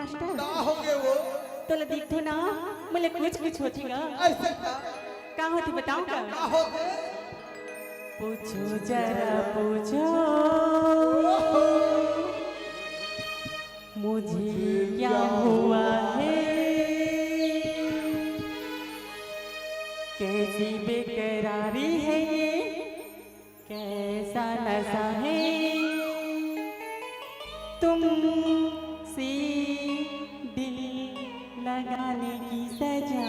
master का हो गए वो तो देखो ना मुझे कुछ होतीगा ऐसे का होती बताऊं का हो गए पूछो जरा पूछो मुझे क्या हुआ है कैसी बेकरारी है ये कैसा नशा है तुमसे दिल लगाने की सजा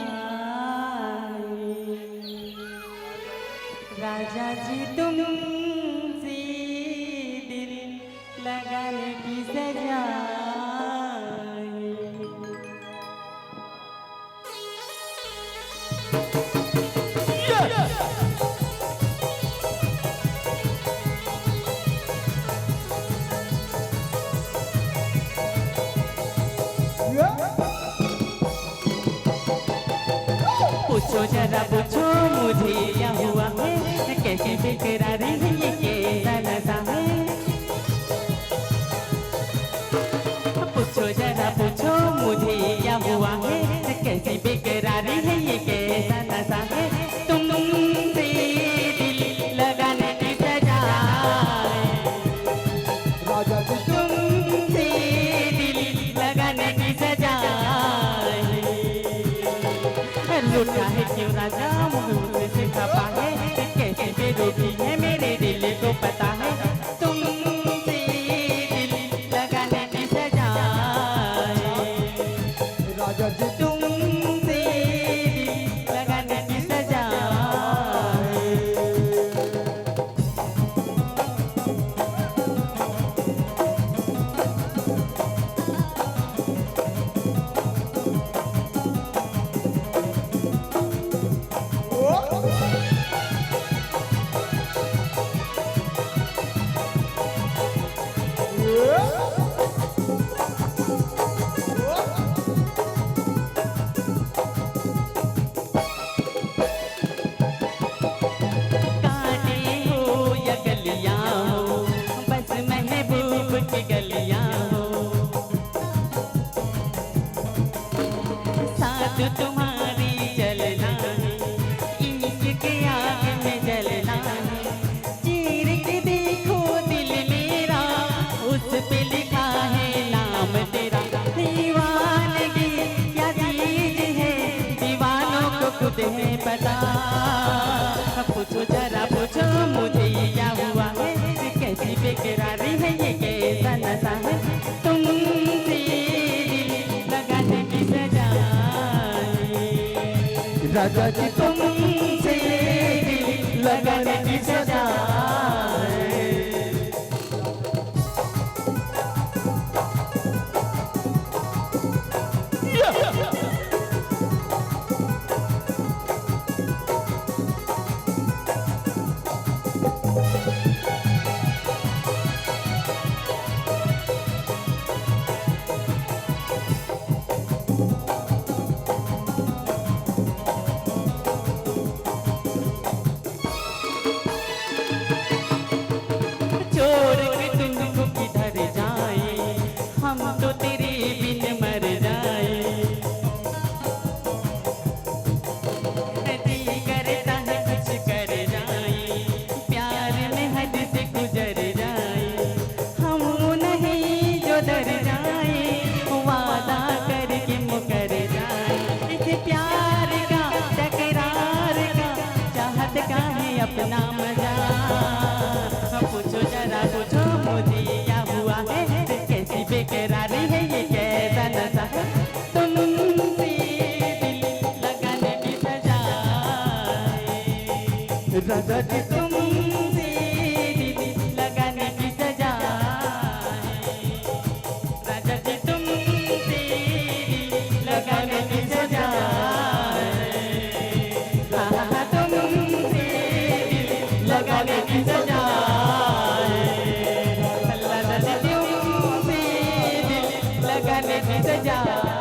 राजा जी तुमसे दिल लगाने की सजा पूछो जरा पूछो मुझे क्या हुआ है कैसी बेकरारी है ये कैसा नशा है पूछो जरा पूछो मुझे क्या हुआ है कैसी बेकरारी है ये कैसा नशा है तुमसे दिल लगाने की सजा राजा जी तुमसे दिल लगाने की सजा लूटा है क्यों राजा मुझे से खपा है कैसे बेरोटी है मेरे दिल को पता है तुमसे दिल लगाने की सजा राजा जी तुमसे दिल लगाने की सजा तुम्हारी जलना इश्क के आग में जलना चीर के देखो दिल मेरा उस पे लिखा है नाम तेरा दीवानगी क्या चीज है दीवानों को खुद है पता पूछो जरा पूछो मुझे क्या हुआ है कैसी बेकरारी है ये कैसा नशा है तुमसे दिल लगाने की सजा राजा जी तुमसे दिल लगाने की सजा छोड़ के तुमको किधर जाए हम तो तेरे बिन मर जाए दिल करता है कुछ कर जाए प्यार में हद से गुजर जाए हम नहीं जो डर जाए वादा करके मुकर जाए इस प्यार का तकरार का चाहत का है अपना मजा पूछो जरा पूछो मुझे क्या हुआ है कैसी बेकरारी है ये कैसा नशा है तुमसे दिल लगाने की सजा राजा जी तुमसे दिल लगाने की सजा राजा जी तुमसे दिल लगाने की सजा तुमसे दिल लगाने की सजा लगाने की सजा